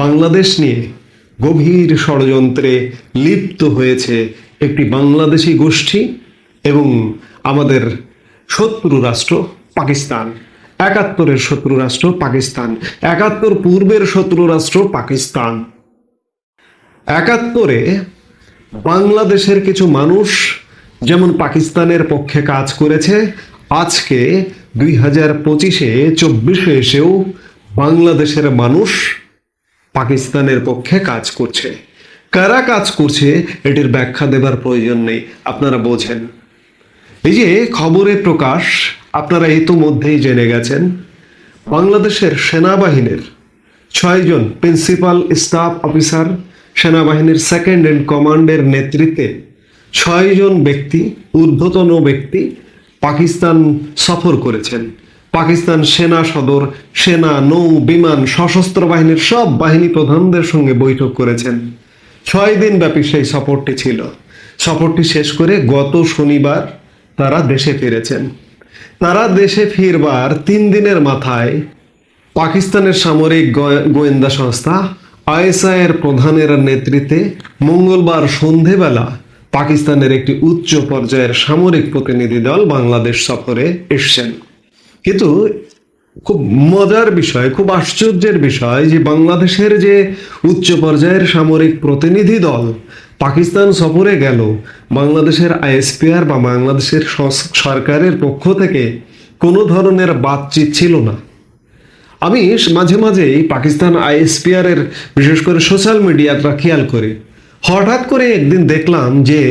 বাংলাদেশ নিয়ে গভীর ষড়যন্ত্রে লিপ্ত হয়েছে একটি বাংলাদেশি গোষ্ঠী এবং আমাদের শত্রু রাষ্ট্র পাকিস্তান। ৭১-এর শত্রু রাষ্ট্র পাকিস্তান, ৭১ পূর্বের শত্রু রাষ্ট্র পাকিস্তান। ৭১-এ বাংলাদেশের কিছু মানুষ যেমন পাকিস্তানের পক্ষে কাজ করেছে, আজকে 2025-এ 24-এ এসেও বাংলাদেশের মানুষ পাকিস্তানের পক্ষে কাজ করছে। কারা কাজ করছে এটির ব্যাখ্যা দেবার প্রয়োজন নেই, আপনারা বোঝেন। এই যে খবরে প্রকাশ, আপনারা ইতোমধ্যেই জেনে গেছেন, বাংলাদেশের সেনাবাহিনীর 6 জন প্রিন্সিপাল স্টাফ অফিসার, সেনাবাহিনীর সেকেন্ড ইন কমান্ডের নেতৃত্বে 6 জন ব্যক্তি, ঊর্ধ্বতন ব্যক্তি পাকিস্তান সফর করেছেন। পাকিস্তান সেনা সদর, সেনা, নৌ, বিমান, সশস্ত্র বাহিনীর সব বাহিনী প্রধানদের সঙ্গে বৈঠক করেছেন। 6 দিন ব্যাপী সেই সফরটি ছিল। সফরটি শেষ করে গত শনিবার তারা দেশে ফিরেছেন। তারা দেশে ফিরবার 3 দিনের মাথায় পাকিস্তানের সামরিক গোয়েন্দা সংস্থা আইএসআই এর প্রধানের নেতৃত্বে মঙ্গলবার সন্ধেবেলা পাকিস্তানের একটি উচ্চ পর্যায়ের সামরিক প্রতিনিধি দল বাংলাদেশ সফরে এসছেন। কিন্তু খুব মজার বিষয়, খুব আশ্চর্যের বিষয় যে বাংলাদেশের যে উচ্চ পর্যায়ের সামরিক প্রতিনিধি দল পাকিস্তান সফরে গেল, বাংলাদেশের আইএসপিআর বা বাংলাদেশের সরকারের পক্ষ থেকে কোনো ধরনের বাতচিত ছিল না। আমি মাঝে মাঝেই পাকিস্তান আইএসপিআর এর বিশেষ করে সোশ্যাল মিডিয়াটা খেয়াল করি। হঠাৎ করে একদিন দেখলাম যে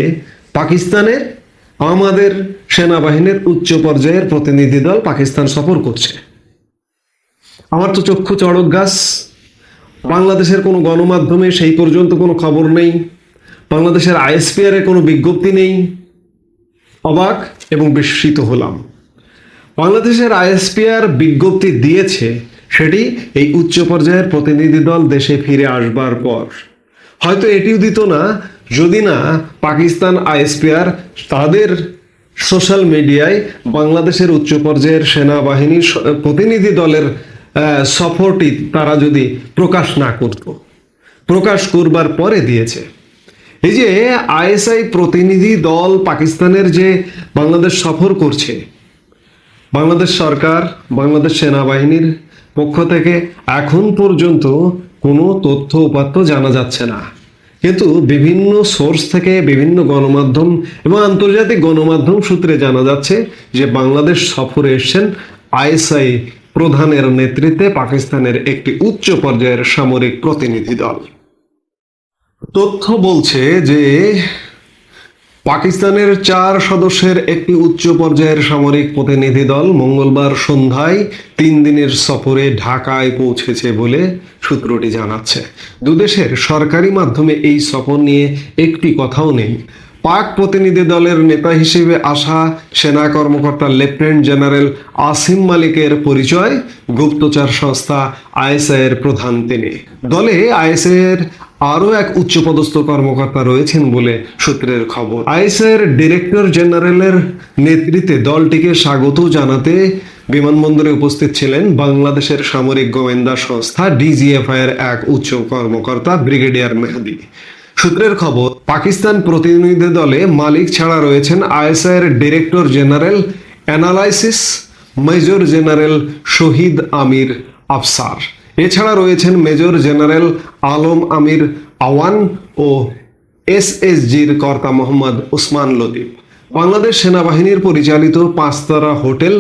পাকিস্তানের আমাদের সেনাবাহিনীর উচ্চ পর্যায়ের প্রতিনিধি দল পাকিস্তান সফর করছে। আমার তো চক্ষু চড়ক গাছ। বাংলাদেশের কোনো গণমাধ্যমে সেই পর্যন্ত কোনো খবর নেই, বাংলাদেশের আইএসপিআর এর কোনো বিজ্ঞপ্তি নেই। অবাক এবং বিস্মিত হলাম। বাংলাদেশের আইএসপিআর বিজ্ঞপ্তি দিয়েছে সেটি এই উচ্চ পর্যায়ের প্রতিনিধি দল দেশে ফিরে আসবার পর। হয়তো এটিও দিত না যদি না পাকিস্তান আইএসপিআর তাদের সোশ্যাল মিডিয়ায় বাংলাদেশের উচ্চ পর্যায়ের সেনাবাহিনীর প্রতিনিধি দলের সফরটি তারা যদি প্রকাশ না করত। প্রকাশ করবার পরে দিয়েছে। এই যে আইএসআই প্রতিনিধি দল পাকিস্তানের যে বাংলাদেশ সফর করছে, বাংলাদেশ সরকার, বাংলাদেশ সেনাবাহিনীর পক্ষ থেকে এখন পর্যন্ত কোনো তথ্য উপাত্ত জানা যাচ্ছে না। কিন্তু বিভিন্ন সোর্স থেকে, বিভিন্ন গণমাধ্যম এবং আন্তর্জাতিক গণমাধ্যম সূত্রে জানা যাচ্ছে যে বাংলাদেশ সফরে এসেছেন আইএসআই প্রধানের নেতৃত্বে পাকিস্তানের একটি উচ্চ পর্যায়ের সামরিক প্রতিনিধি দল। তথ্য বলছে যে পাকিস্তানের 4 সদস্যের একটি উচ্চ পর্যায়ের সামরিক প্রতিনিধি দল মঙ্গলবার সন্ধ্যায় 3 দিনের সফরে ঢাকায় পৌঁছেছে বলে সূত্রটি জানাচ্ছে। দুদেশের সরকারি মাধ্যমে এই সফর নিয়ে একটি কথাও নেই। পাক প্রতিনিধি দলের নেতা হিসেবে আসা সেনা কর্মকর্তা লেফটেন্যান্ট জেনারেল আসিম মালিকের পরিচয়, গুপ্তচর সংস্থা আইএসআই এর প্রধান তিনি। দলে আইএসআই এর আরও এক উচ্চপদস্থ কর্মকর্তা রয়েছেন বলে সূত্রের খবর। আইএসআই এর ডিরেক্টর জেনারেলের নেতৃত্বে দলটিকে স্বাগত জানাতে বিমানবন্দরে উপস্থিত ছিলেন বাংলাদেশের সামরিক গোয়েন্দা সংস্থা ডিজিএফআই এর এক উচ্চ কর্মকর্তা ব্রিগেডিয়ার মেহেদি। সূত্রের খবর, পাকিস্তান প্রতিনিধি দলে মালিক ছাড়া রয়েছেন আইএসআই এর director general analysis major general Shahid Amir Afsar. এছাড়া রয়েছেন মেজর জেনারেল আলম আমির আওয়ান ও এসএসজির কর্তা মোহাম্মদ উসমান লতিফ। বাংলাদেশ সেনাবাহিনীর পরিচালিত 5 তারা হোটেল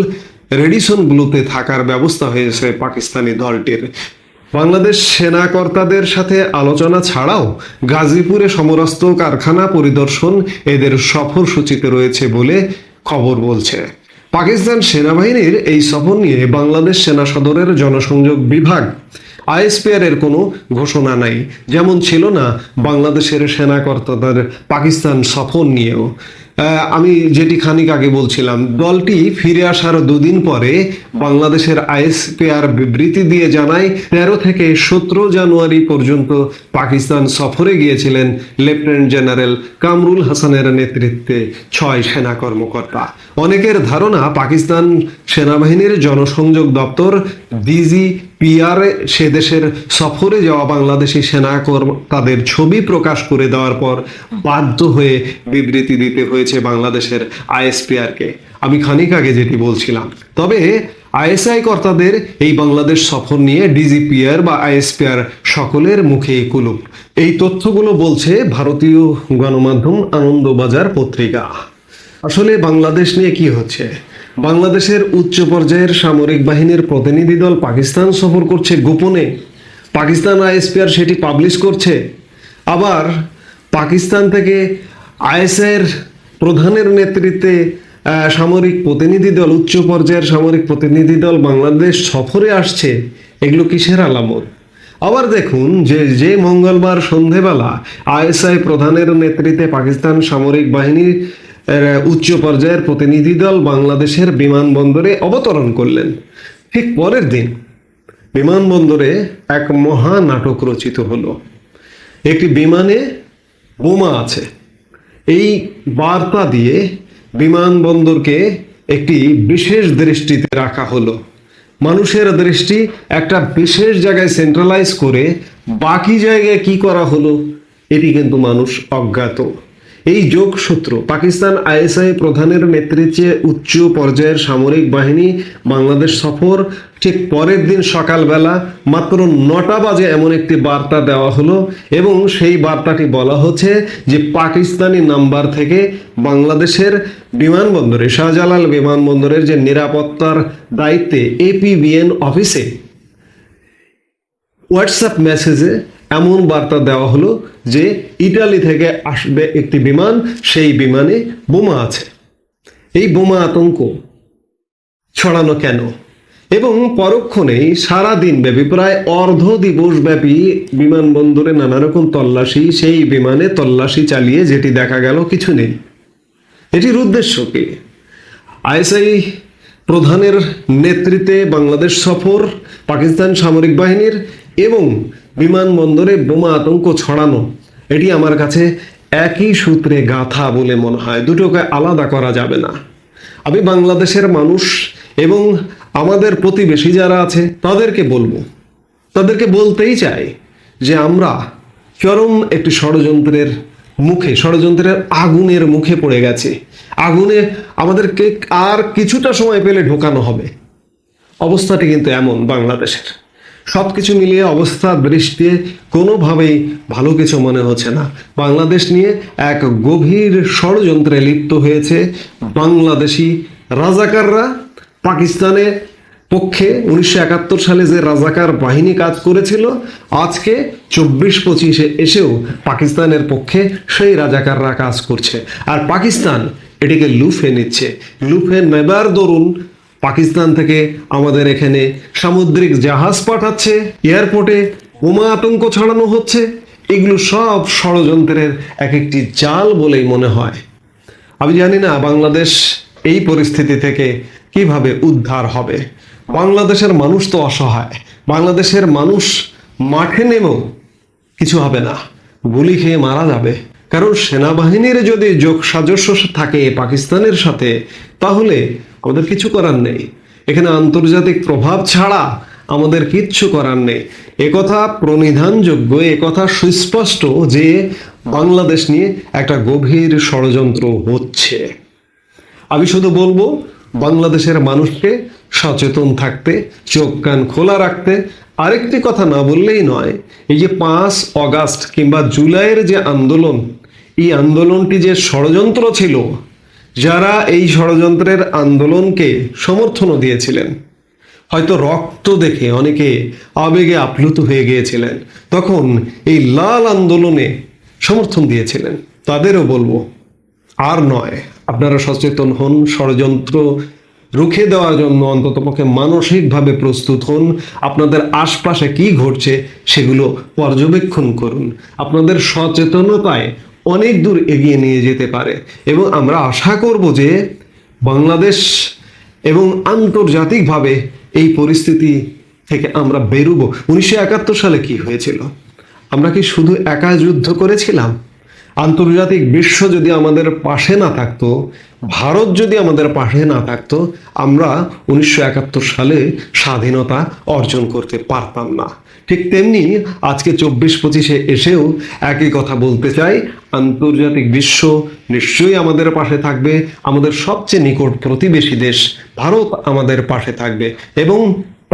রেডিসন ব্লুতে থাকার ব্যবস্থা হয়েছে পাকিস্তানি দলটির। বাংলাদেশ সেনাকর্তাদের সাথে আলোচনা ছাড়াও গাজীপুরে সমরাস্ত্র কারখানা পরিদর্শন এদের সফর সূচিতে রয়েছে বলে খবর বলছে। পাকিস্তান সেনাবাহিনীর এই সফর নিয়ে বাংলাদেশ সেনা সদরের জনসংযোগ বিভাগ আইএসপিআর এর কোনো ঘোষণা নাই, যেমন ছিল না বাংলাদেশের সেনাকর্তাদের পাকিস্তান সফর নিয়েও। আমি যেটি খানিক আগে বলছিলাম, দলটি ফিরে আসার 2 দিন পরে বাংলাদেশের আইএসপিআর বিবৃতি দিয়ে জানায় 13 থেকে 17 জানুয়ারি পর্যন্ত পাকিস্তান সফরে গিয়েছিলেন লেফটেন্যান্ট জেনারেল কামরুল হাসানের নেতৃত্বে 6 সেনা কর্মকর্তা। অনেকের ধারণা পাকিস্তান সেনাবাহিনীর জনসংযোগ দপ্তর পিআরে সে দেশের সফরে যাওয়া বাংলাদেশি সেনা তাদের ছবি প্রকাশ করে দেওয়ার পর বাধ্য হয়ে বিবৃতি দিতে হয়েছে বাংলাদেশের আইএসপিআরকে। আমি খানিক আগে যেটি বলছিলাম, তবে আইএসআই কর্তাদের এই বাংলাদেশ সফর নিয়ে ডিজিপিআর বা আইএসপিআর সকলের মুখেই কুলুপ। এই তথ্যগুলো বলছে ভারতীয় গণমাধ্যম আনন্দবাজার পত্রিকা। আসলে বাংলাদেশ নিয়ে কি হচ্ছে? বাংলাদেশের উচ্চ পর্যায়ের সামরিক বাহিনীর প্রতিনিধি দল পাকিস্তান সফর করছে গোপনে। পাকিস্তান আইএসপিআর সেটি পাবলিশ করছে। আবার পাকিস্তান থেকে আইএসআইয়ের প্রধানের নেতৃত্বে সামরিক প্রতিনিধি দল, উচ্চ পর্যায়ের সামরিক প্রতিনিধি দল বাংলাদেশ সফরে আসছে। এগুলো কিসের আলামত? আবার দেখুন যে মঙ্গলবার সন্ধেবেলা আইএসআই প্রধানের নেতৃত্বে পাকিস্তান সামরিক বাহিনীর উচ্চ পর্যায়ের প্রতিনিধি দল বাংলাদেশের বিমানবন্দরে অবতরণ করলেন, ঠিক পরের দিন বিমানবন্দরে এক মহা নাটক রচিত হলো। একটি বিমানে বোমা আছে, এই বার্তা দিয়ে বিমানবন্দরকে একটি বিশেষ দৃষ্টিতে রাখা হলো। মানুষের দৃষ্টি একটা বিশেষ জায়গায় সেন্ট্রালাইজ করে বাকি জায়গায় কি করা হলো এটি কিন্তু মানুষ অজ্ঞাত। এই যোগসূত্র পাকিস্তান আইএসআই প্রধানের নেতৃত্বে উচ্চ পর্যায়ের সামরিক বাহিনী বাংলাদেশ সফর, ঠিক পরের দিন সকালবেলা মাত্র 9টা বাজে এমন একটি বার্তা দেওয়া হলো এবং সেই বার্তাটি বলা হচ্ছে যে পাকিস্তানি নাম্বার থেকে বাংলাদেশের বিমানবন্দরে, শাহজালাল বিমানবন্দরের যে নিরাপত্তার দায়িত্বে এপিবিএন অফিসে হোয়াটসঅ্যাপ মেসেজে এমন বার্তা দেওয়া হলো যে ইটালি থেকে আসবে একটি বিমান, সেই বিমানে বোমা আছে। এই বোমা আতঙ্ক ছড়ানো কেন? এবং পরক্ষণেই সারা দিন ব্যাপী প্রায় অর্ধ দিবস ব্যাপী বিমানবন্দরে নানা রকম তল্লাশি, সেই বিমানে তল্লাশি চালিয়ে যেটি দেখা গেল কিছু নেই। এটির উদ্দেশ্য কি? আইএসআই প্রধানের নেতৃত্বে বাংলাদেশ সফর, পাকিস্তান সামরিক বাহিনীর এবং বিমানবন্দরে বোমা আতঙ্ক ছড়ানো, এটি আমার কাছে একই সূত্রে গাঁথা বলে মনে হয়। দুটোকে আলাদা করা যাবে না। আমি বাংলাদেশের মানুষ এবং আমাদের প্রতিবেশী যারা আছে তাদেরকে বলবো, তাদেরকে বলতেই চাই যে আমরা চরম একটি ষড়যন্ত্রের মুখে, ষড়যন্ত্রের আগুনের মুখে পড়ে গেছে। আগুনে আমাদেরকে আর কিছুটা সময় পেলে ঢোকানো হবে। অবস্থাটি কিন্তু এমন বাংলাদেশের। সবকিছু মিলিয়ে অবস্থা দৃষ্টিতে কোনোভাবেই ভালো কিছু মনে হচ্ছে না। বাংলাদেশ নিয়ে এক গভীর ষড়যন্ত্রে লিপ্ত হয়েছে বাংলাদেশি রাজাকাররা। পাকিস্তানের পক্ষে 1971 সালে যে রাজাকার বাহিনী কাজ করেছিল, আজকে 24-25-এ এসেও পাকিস্তানের পক্ষে সেই রাজাকাররা কাজ করছে। আর পাকিস্তান এটিকে লুফে নিচ্ছে। লুফে নেবার দরুন পাকিস্তান থেকে আমাদের এখানে সামুদ্রিক জাহাজ পাঠাচ্ছে, এয়ারপোর্টে বোমা আতঙ্ক ছড়ানো হচ্ছে। এগুলো সব ষড়যন্ত্রের এক একটি জাল বলেই মনে হয়। আমি জানি না বাংলাদেশ এই পরিস্থিতি থেকে কিভাবে উদ্ধার হবে। বাংলাদেশের মানুষ তো অসহায়। বাংলাদেশের মানুষ মাঠে নেমেও কিছু হবে না, গুলি খেয়ে মারা যাবে। কারণ সেনাবাহিনীর যদি যোগ সাজস্য থাকে পাকিস্তানের সাথে, তাহলে আমাদের কিছু করার নেই। এখানে আন্তর্জাতিক প্রভাব ছাড়া আমাদের কিচ্ছু করার নেই। একথা প্রণিধানযোগ্য, একথা সুস্পষ্ট যে বাংলাদেশ নিয়ে একটা গভীর ষড়যন্ত্র হচ্ছে। আমি শুধু বলবো বাংলাদেশের মানুষকে সচেতন থাকতে, চোখ কান খোলা রাখতে। আরেকটি কথা না বললেই নয়, এই যে 5 অগাস্ট কিংবা জুলাইয়ের যে আন্দোলন, এই আন্দোলনটি যে ষড়যন্ত্র ছিল, যারা এই ষড়যন্ত্রের আন্দোলনকে সমর্থনও দিয়েছিলেন, হয়তো রক্ত দেখে অনেকে আবেগে আপ্লুত হয়ে গিয়েছিলেন, তখন এই লাল আন্দোলনে সমর্থন দিয়েছিলেন, তাদেরও বলবো আর নয়, আপনারা সচেতন হন। ষড়যন্ত্র রুখে দেওয়ার জন্য অন্ততপক্ষে মানসিকভাবে প্রস্তুত হন। আপনাদের আশপাশে কি ঘটছে সেগুলো পর্যবেক্ষণ করুন। আপনাদের সচেতনতায় অনেক দূর এগিয়ে নিয়ে যেতে পারে এবং আমরা আশা করব যে বাংলাদেশ এবং আন্তর্জাতিকভাবে এই পরিস্থিতি থেকে আমরা বেরোবো। 1971 সালে কি হয়েছিল? আমরা কি শুধু একা যুদ্ধ করেছিলাম? আন্তর্জাতিক বিশ্ব যদি আমাদের পাশে না থাকতো, ভারত যদি আমাদের পাশে না থাকতো, আমরা 1971 সালে স্বাধীনতা অর্জন করতে পারতাম না। ঠিক তেমনি আজকে 24-25-এ এসেও একই কথা বলতে চাই, আন্তর্জাতিক বিশ্ব নিশ্চয়ই আমাদের পাশে থাকবে। আমাদের সবচেয়ে নিকট প্রতিবেশী দেশ ভারত আমাদের পাশে থাকবে, এবং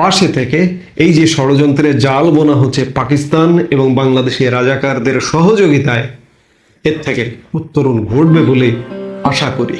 পাশে থেকে এই যে ষড়যন্ত্রের জাল বোনা হচ্ছে পাকিস্তান এবং বাংলাদেশের রাজাকারদের সহযোগিতায়, এর থেকে উত্তরণ ঘটবে বলে আশা করি।